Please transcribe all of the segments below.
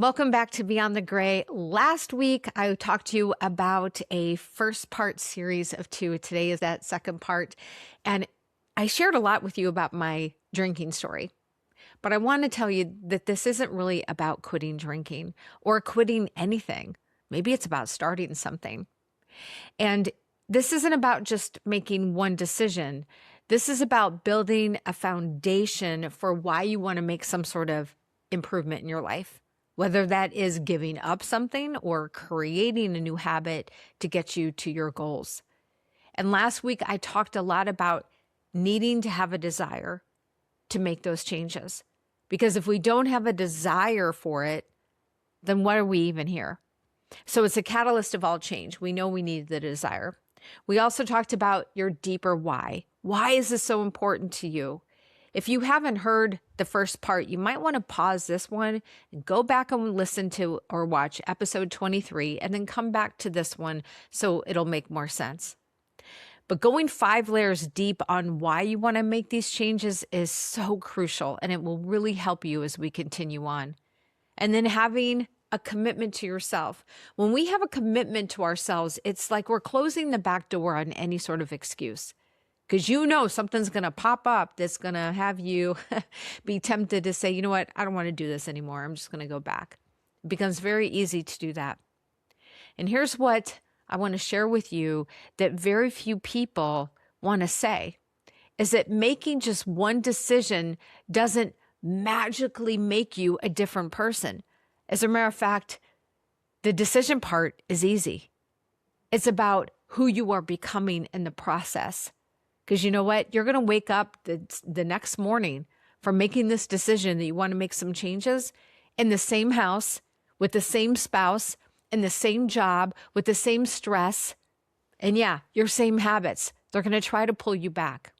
Welcome back to Beyond the Gray. Last week, I talked to you about a first part series of 2. Today is that second part. And I shared a lot with you about my drinking story. But I want to tell you that this isn't really about quitting drinking or quitting anything. Maybe it's about starting something. And this isn't about just making one decision. This is about building a foundation for why you want to make some sort of improvement in your life. Whether that is giving up something or creating a new habit to get you to your goals. And last week, I talked a lot about needing to have a desire to make those changes. Because if we don't have a desire for it, then what are we even here? So it's a catalyst of all change. We know we need the desire. We also talked about your deeper why. Why is this so important to you? If you haven't heard the first part, you might want to pause this one and go back and listen to or watch episode 23 and then come back to this one so it'll make more sense. But going 5 layers deep on why you want to make these changes is so crucial, and it will really help you as we continue on. And then having a commitment to yourself. When we have a commitment to ourselves, it's like we're closing the back door on any sort of excuse. Because you know something's going to pop up that's going to have you be tempted to say, you know what, I don't want to do this anymore. I'm just going to go back. It becomes very easy to do that. And here's what I want to share with you that very few people want to say, is that making just one decision doesn't magically make you a different person. As a matter of fact, the decision part is easy. It's about who you are becoming in the process. Because you know what? You're going to wake up the next morning from making this decision that you want to make some changes in the same house, with the same spouse, in the same job, with the same stress, and yeah, your same habits. They're going to try to pull you back.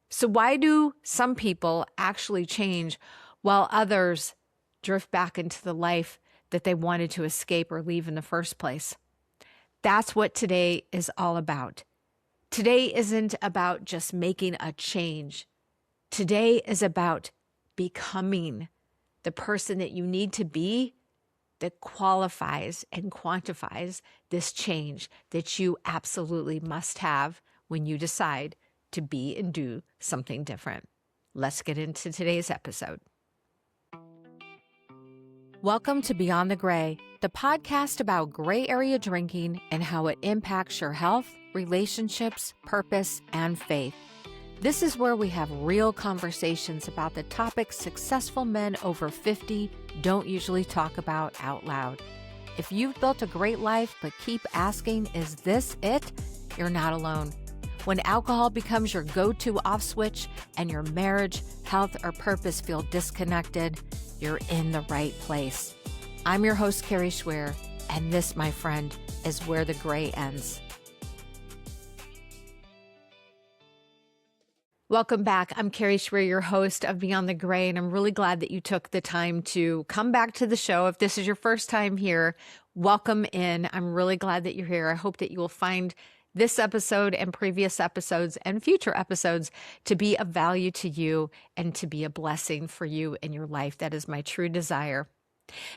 So why do some people actually change while others drift back into the life that they wanted to escape or leave in the first place? That's what today is all about. Today isn't about just making a change. Today is about becoming the person that you need to be that qualifies and quantifies this change that you absolutely must have when you decide to be and do something different. Let's get into today's episode. Welcome to Beyond the Gray, the podcast about gray area drinking and how it impacts your health, relationships, purpose, and faith. This is where we have real conversations about the topics successful men over 50 don't usually talk about out loud. If you've built a great life but keep asking, is this it? You're not alone. When alcohol becomes your go-to off switch and your marriage, health, or purpose feel disconnected, you're in the right place. I'm your host, Kari Schwear, and this, my friend, is where the gray ends. Welcome back. I'm Kari Schwear, your host of Beyond the Gray, and I'm really glad that you took the time to come back to the show. If this is your first time here, welcome in. I'm really glad that you're here. I hope that you will find this episode and previous episodes and future episodes to be of value to you and to be a blessing for you in your life. That is my true desire.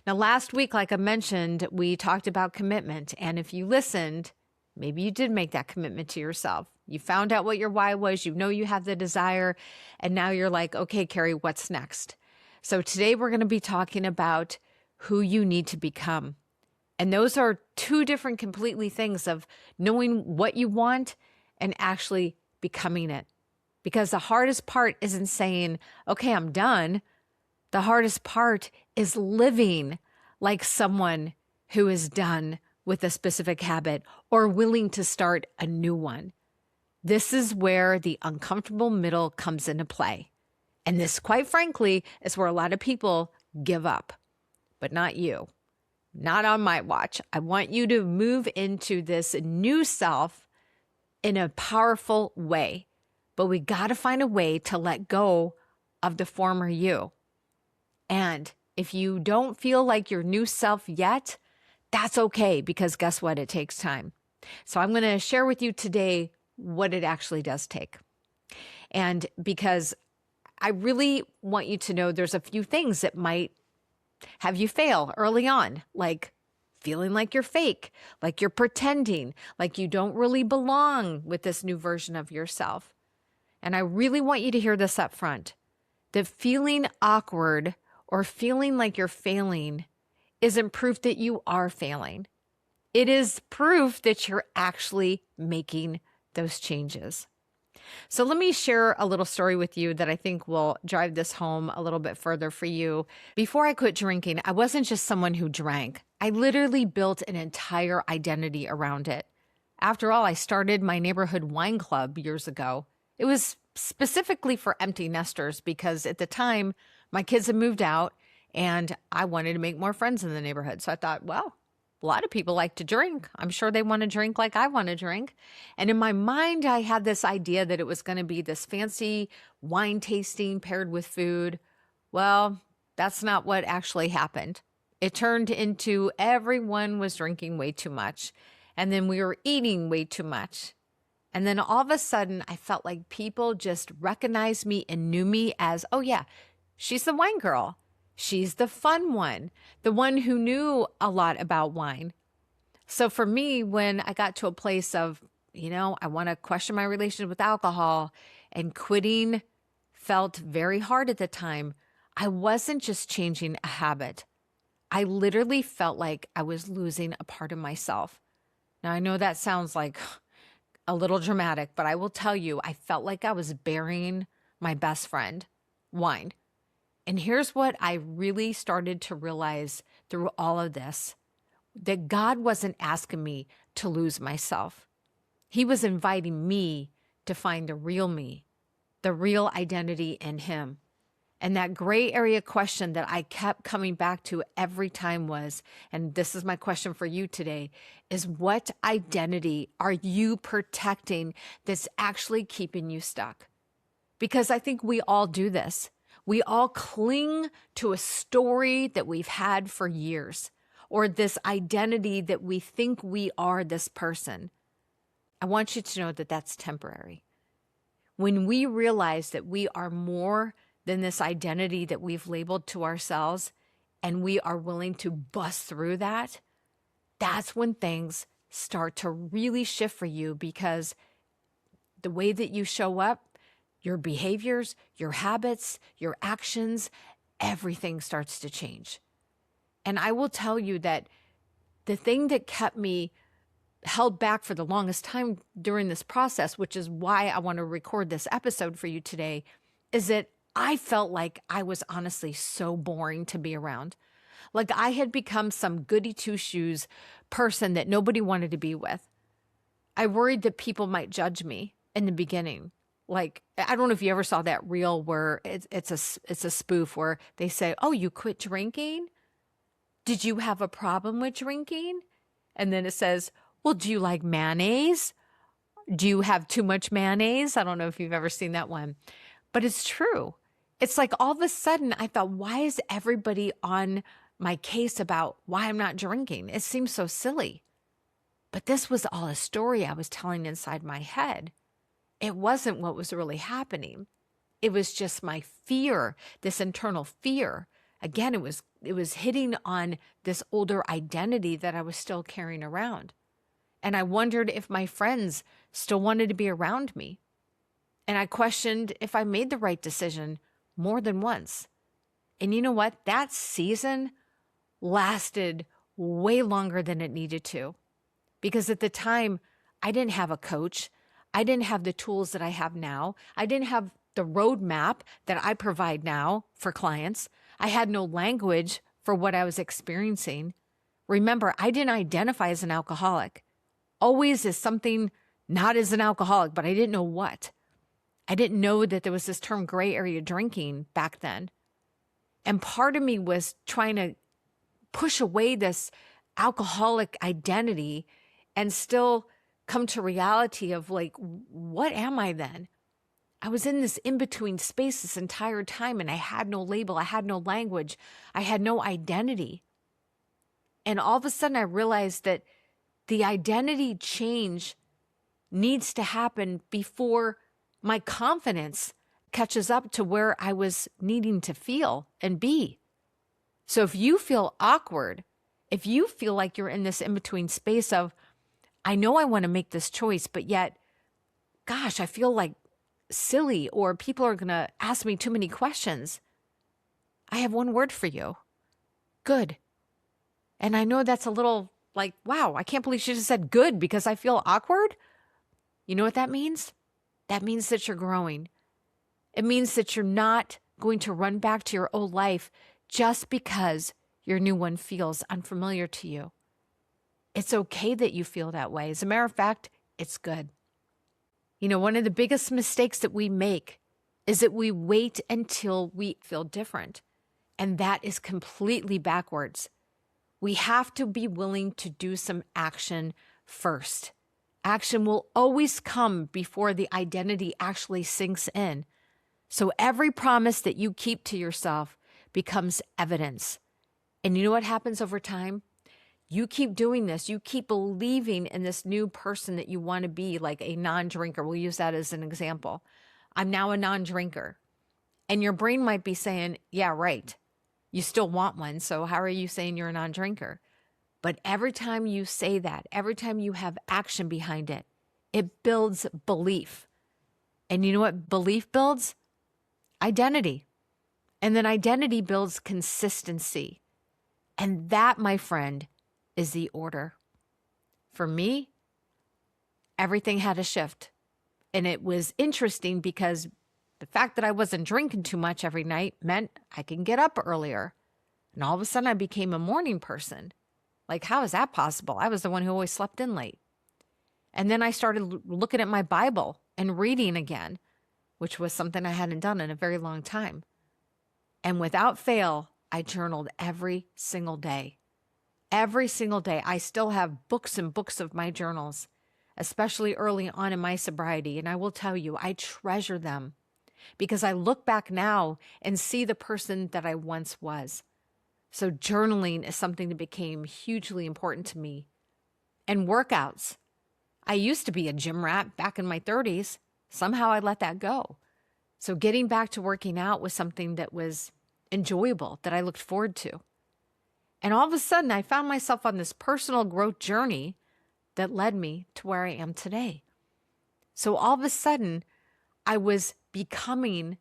Now, last week, like I mentioned, we talked about commitment. And if you listened, maybe you did make that commitment to yourself. You found out what your why was. You know you have the desire. And now you're like, okay, Kari, what's next? So today we're going to be talking about who you need to become. And those are 2 different completely things of knowing what you want and actually becoming it. Because the hardest part isn't saying, okay, I'm done. The hardest part is living like someone who is done with a specific habit or willing to start a new one. This is where the uncomfortable middle comes into play. And this, quite frankly, is where a lot of people give up, but not you. Not on my watch. I want you to move into this new self in a powerful way, but we got to find a way to let go of the former you. And if you don't feel like your new self yet, that's okay, because guess what? It takes time. So I'm going to share with you today what it actually does take. And because I really want you to know there's a few things that might have you fail early on, like feeling like you're fake, like you're pretending, like you don't really belong with this new version of yourself. And I really want you to hear this up front, that feeling awkward or feeling like you're failing isn't proof that you are failing. It is proof that you're actually making those changes. So let me share a little story with you that I think will drive this home a little bit further for you. Before I quit drinking, I wasn't just someone who drank. I literally built an entire identity around it. After all, I started my neighborhood wine club years ago. It was specifically for empty nesters because at the time, my kids had moved out and I wanted to make more friends in the neighborhood. So I thought, well, a lot of people like to drink. I'm sure they want to drink like I want to drink. And in my mind, I had this idea that it was going to be this fancy wine tasting paired with food. Well, that's not what actually happened. It turned into everyone was drinking way too much. And then we were eating way too much. And then all of a sudden, I felt like people just recognized me and knew me as, oh yeah, she's the wine girl. She's the fun one, the one who knew a lot about wine. So for me, when I got to a place of, I want to question my relationship with alcohol, and quitting felt very hard at the time, I wasn't just changing a habit. I literally felt like I was losing a part of myself. Now, I know that sounds like a little dramatic, but I will tell you, I felt like I was burying my best friend, wine. And here's what I really started to realize through all of this, that God wasn't asking me to lose myself. He was inviting me to find the real me, the real identity in Him. And that gray area question that I kept coming back to every time was, and this is my question for you today, is what identity are you protecting that's actually keeping you stuck? Because I think we all do this. We all cling to a story that we've had for years, or this identity that we think we are this person. I want you to know that that's temporary. When we realize that we are more than this identity that we've labeled to ourselves, and we are willing to bust through that, that's when things start to really shift for you, because the way that you show up, your behaviors, your habits, your actions, everything starts to change. And I will tell you that the thing that kept me held back for the longest time during this process, which is why I want to record this episode for you today, is that I felt like I was honestly so boring to be around. Like I had become some goody two-shoes person that nobody wanted to be with. I worried that people might judge me in the beginning. Like, I don't know if you ever saw that reel where it's a spoof where they say, oh, you quit drinking? Did you have a problem with drinking? And then it says, well, do you like mayonnaise? Do you have too much mayonnaise? I don't know if you've ever seen that one, but it's true. It's like all of a sudden I thought, why is everybody on my case about why I'm not drinking? It seems so silly. But this was all a story I was telling inside my head. It wasn't what was really happening. It was just my fear, this internal fear. Again, it was hitting on this older identity that I was still carrying around. And I wondered if my friends still wanted to be around me. And I questioned if I made the right decision more than once. And you know what? That season lasted way longer than it needed to. Because at the time, I didn't have a coach. I didn't have the tools that I have now. I didn't have the roadmap that I provide now for clients. I had no language for what I was experiencing. Remember, I didn't identify as an alcoholic. Always as something, not as an alcoholic, but I didn't know what. I didn't know that there was this term gray area drinking back then. And part of me was trying to push away this alcoholic identity and still come to reality of like, what am I then? I was in this in-between space this entire time, and I had no label. I had no language. I had no identity. And all of a sudden I realized that the identity change needs to happen before my confidence catches up to where I was needing to feel and be. So if you feel awkward, if you feel like you're in this in-between space of, I know I want to make this choice, but yet, gosh, I feel like silly, or people are going to ask me too many questions, I have one word for you. Good. And I know that's a little like, wow, I can't believe she just said good because I feel awkward. You know what that means? That means that you're growing. It means that you're not going to run back to your old life just because your new one feels unfamiliar to you. It's okay that you feel that way. As a matter of fact, it's good. You know, one of the biggest mistakes that we make is that we wait until we feel different. And that is completely backwards. We have to be willing to do some action first. Action will always come before the identity actually sinks in. So every promise that you keep to yourself becomes evidence. And you know what happens over time? You keep doing this. You keep believing in this new person that you want to be, like a non-drinker. We'll use that as an example. I'm now a non-drinker. And your brain might be saying, yeah, right. You still want one. So how are you saying you're a non-drinker? But every time you say that, every time you have action behind it, it builds belief. And you know what belief builds? Identity. And then identity builds consistency. And that, my friend, is the order. For me, everything had a shift. And it was interesting because the fact that I wasn't drinking too much every night meant I can get up earlier. And all of a sudden I became a morning person. Like, how is that possible? I was the one who always slept in late. And then I started looking at my Bible and reading again, which was something I hadn't done in a very long time. And without fail, I journaled every single day. Every single day. I still have books and books of my journals, especially early on in my sobriety. And I will tell you, I treasure them because I look back now and see the person that I once was. So journaling is something that became hugely important to me. And workouts. I used to be a gym rat back in my 30s. Somehow I let that go. So getting back to working out was something that was enjoyable, that I looked forward to. And all of a sudden, I found myself on this personal growth journey that led me to where I am today. So all of a sudden, I was becoming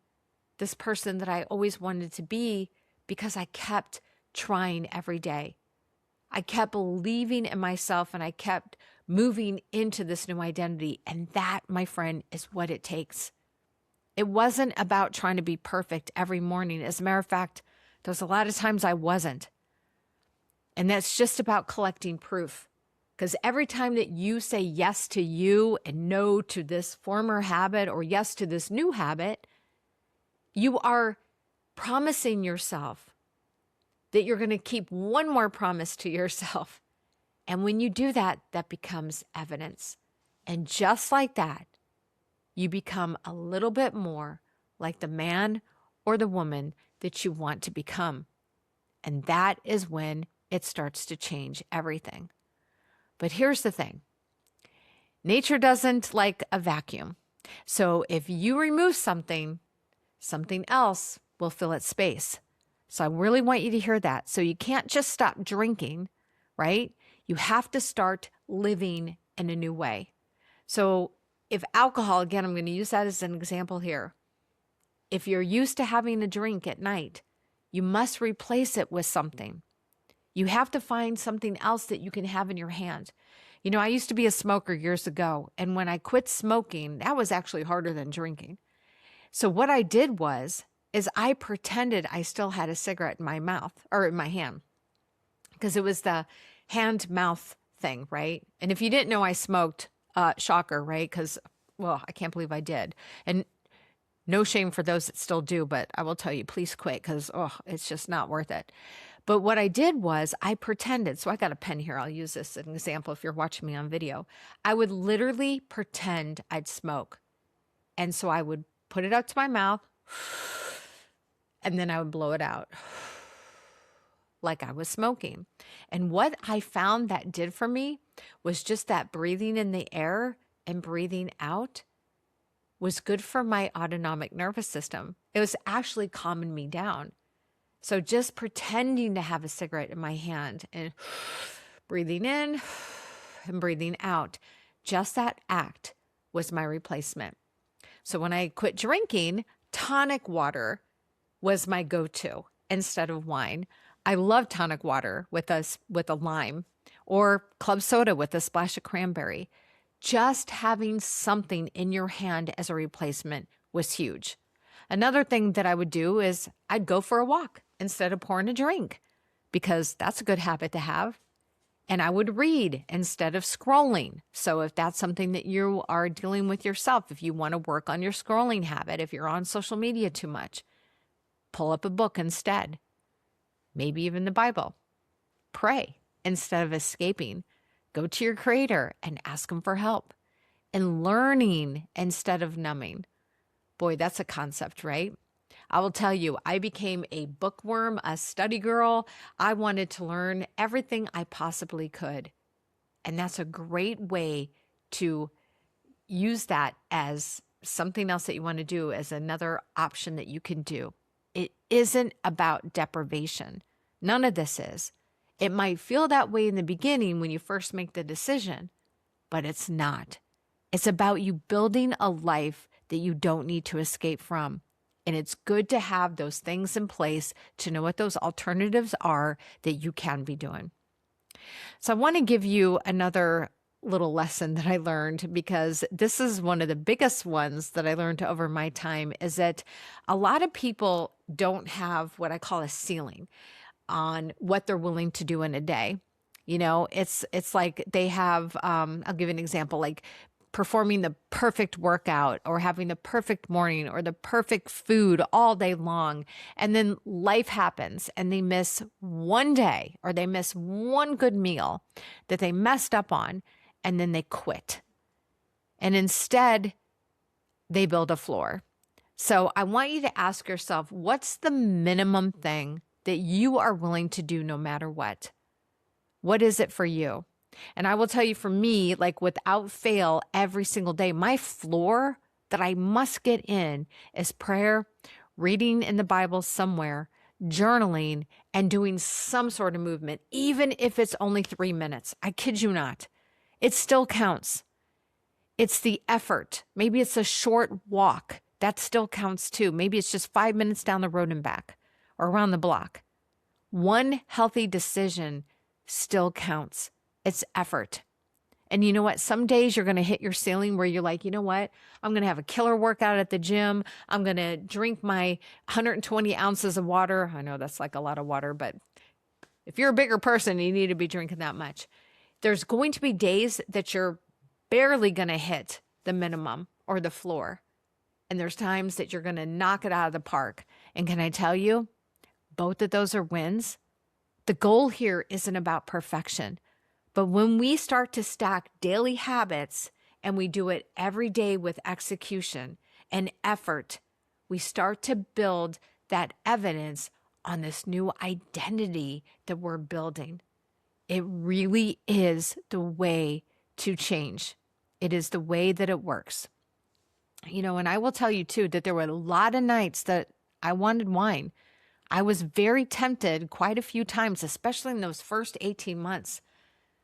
this person that I always wanted to be because I kept trying every day. I kept believing in myself and I kept moving into this new identity. And that, my friend, is what it takes. It wasn't about trying to be perfect every morning. As a matter of fact, there's a lot of times I wasn't. And that's just about collecting proof. Because every time that you say yes to you and no to this former habit or yes to this new habit, you are promising yourself that you're going to keep one more promise to yourself. And when you do that, that becomes evidence. And just like that, you become a little bit more like the man or the woman that you want to become. And that is when it starts to change everything. But here's the thing. Nature doesn't like a vacuum. So if you remove something, something else will fill its space. So I really want you to hear that. So you can't just stop drinking, right? You have to start living in a new way. So if alcohol, again, I'm going to use that as an example here. If you're used to having a drink at night, you must replace it with something. You have to find something else that you can have in your hand. You know, I used to be a smoker years ago, and when I quit smoking, that was actually harder than drinking. So what I did is I pretended I still had a cigarette in my mouth or in my hand because it was the hand-mouth thing, right? And if you didn't know I smoked, shocker, right? Because, well, I can't believe I did. And no shame for those that still do, but I will tell you, please quit because, it's just not worth it. But what I did was I pretended. So I got a pen here. I'll use this as an example if you're watching me on video. I would literally pretend I'd smoke. And so I would put it up to my mouth and then I would blow it out like I was smoking. And what I found that did for me was just that breathing in the air and breathing out was good for my autonomic nervous system. It was actually calming me down. So just pretending to have a cigarette in my hand and breathing in and breathing out, just that act was my replacement. So when I quit drinking, tonic water was my go-to instead of wine. I love tonic water with a lime, or club soda with a splash of cranberry. Just having something in your hand as a replacement was huge. Another thing that I would do is I'd go for a walk instead of pouring a drink, because that's a good habit to have. And I would read instead of scrolling. So if that's something that you are dealing with yourself, if you want to work on your scrolling habit, if you're on social media too much, pull up a book instead. Maybe even the Bible. Pray instead of escaping. Go to your creator and ask him for help. And learning instead of numbing. Boy, that's a concept, right? I will tell you, I became a bookworm, a study girl. I wanted to learn everything I possibly could. And that's a great way to use that as something else that you want to do, as another option that you can do. It isn't about deprivation. None of this is. It might feel that way in the beginning when you first make the decision, but it's not. It's about you building a life that you don't need to escape from. And it's good to have those things in place to know what those alternatives are that you can be doing. So I want to give you another little lesson that I learned, because this is one of the biggest ones that I learned over my time, is that a lot of people don't have what I call a ceiling on what they're willing to do in a day. You know, it's like they have, I'll give you an example, like performing the perfect workout or having the perfect morning or the perfect food all day long. And then life happens and they miss one day or they miss one good meal that they messed up on, and then they quit. And instead, they build a floor. So I want you to ask yourself, what's the minimum thing that you are willing to do no matter what? What is it for you? And I will tell you, for me, like without fail, every single day, my floor that I must get in is prayer, reading in the Bible somewhere, journaling, and doing some sort of movement, even if it's only 3 minutes. I kid you not. It still counts. It's the effort. Maybe it's a short walk. That still counts too. Maybe it's just 5 minutes down the road and back or around the block. One healthy decision still counts. It's effort. And you know what? Some days you're going to hit your ceiling where you're like, you know what? I'm going to have a killer workout at the gym. I'm going to drink my 120 ounces of water. I know that's like a lot of water, but if you're a bigger person, you need to be drinking that much. There's going to be days that you're barely going to hit the minimum or the floor. And there's times that you're going to knock it out of the park. And can I tell you, both of those are wins. The goal here isn't about perfection. But when we start to stack daily habits and we do it every day with execution and effort, we start to build that evidence on this new identity that we're building. It really is the way to change. It is the way that it works. You know, and I will tell you too that there were a lot of nights that I wanted wine. I was very tempted quite a few times, especially in those first 18 months.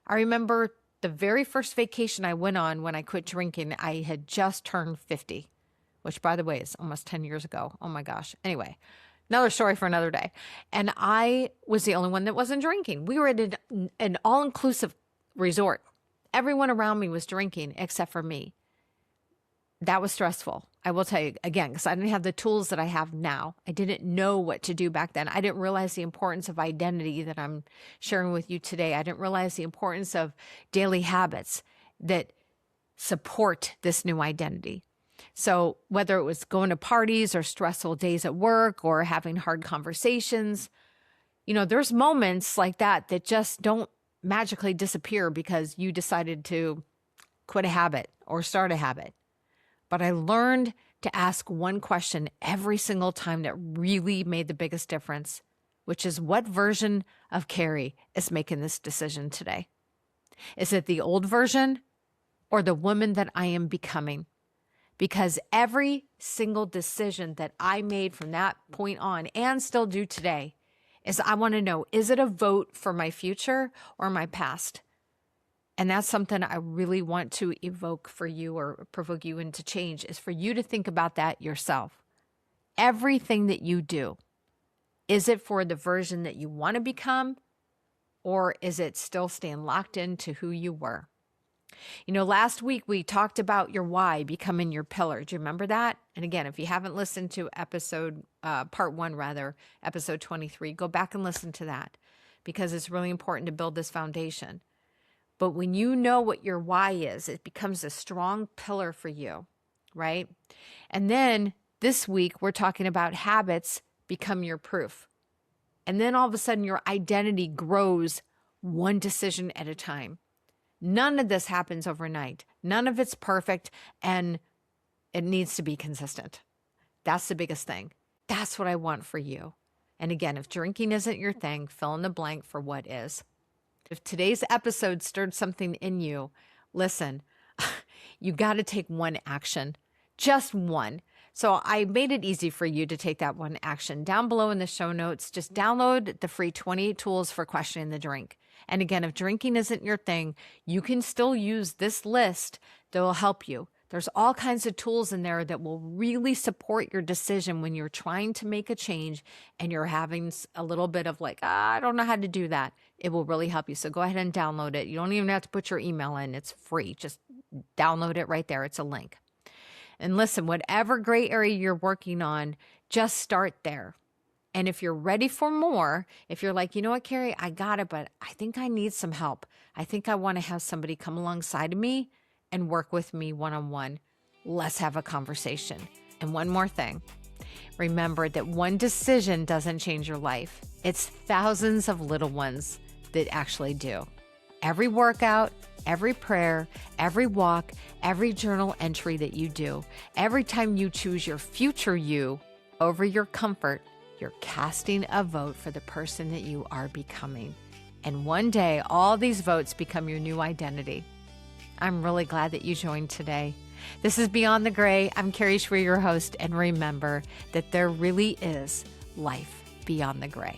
I remember the very first vacation I went on when I quit drinking, I had just turned 50, which, by the way, is almost 10 years ago. Oh my gosh. Anyway, another story for another day. And I was the only one that wasn't drinking. We were at an all-inclusive resort. Everyone around me was drinking except for me. That was stressful. I will tell you again, because I didn't have the tools that I have now. I didn't know what to do back then. I didn't realize the importance of identity that I'm sharing with you today. I didn't realize the importance of daily habits that support this new identity. So whether it was going to parties or stressful days at work or having hard conversations, you know, there's moments like that that just don't magically disappear because you decided to quit a habit or start a habit. But I learned to ask one question every single time that really made the biggest difference, which is, what version of Kari is making this decision today? Is it the old version or the woman that I am becoming? Because every single decision that I made from that point on and still do today is I want to know, is it a vote for my future or my past? And that's something I really want to evoke for you or provoke you into change, is for you to think about that yourself. Everything that you do, is it for the version that you want to become, or is it still staying locked into who you were? Last week we talked about your why becoming your pillar. Do you remember that? And again, if you haven't listened to part 1, episode 23, go back and listen to that, because it's really important to build this foundation. But when you know what your why is, it becomes a strong pillar for you, right? And then this week, we're talking about habits become your proof. And then all of a sudden, your identity grows one decision at a time. None of this happens overnight. None of it's perfect, and it needs to be consistent. That's the biggest thing. That's what I want for you. And again, if drinking isn't your thing, fill in the blank for what is. If today's episode stirred something in you, listen, you got to take one action, just one. So I made it easy for you to take that one action. Down below in the show notes, just download the free 28 tools for questioning the drink. And again, if drinking isn't your thing, you can still use this list that will help you. There's all kinds of tools in there that will really support your decision when you're trying to make a change and you're having a little bit of like, I don't know how to do that. It will really help you. So go ahead and download it. You don't even have to put your email in. It's free. Just download it right there. It's a link. And listen, whatever gray area you're working on, just start there. And if you're ready for more, if you're like, you know what, Kari, I got it, but I think I need some help. I think I want to have somebody come alongside of me and work with me one-on-one. Let's have a conversation. And one more thing. Remember that one decision doesn't change your life. It's thousands of little ones that actually do. Every workout, every prayer, every walk, every journal entry that you do, every time you choose your future you over your comfort, you're casting a vote for the person that you are becoming. And one day, all these votes become your new identity. I'm really glad that you joined today. This is Beyond the Gray. I'm Kari Schwear, your host, and remember that there really is life beyond the gray.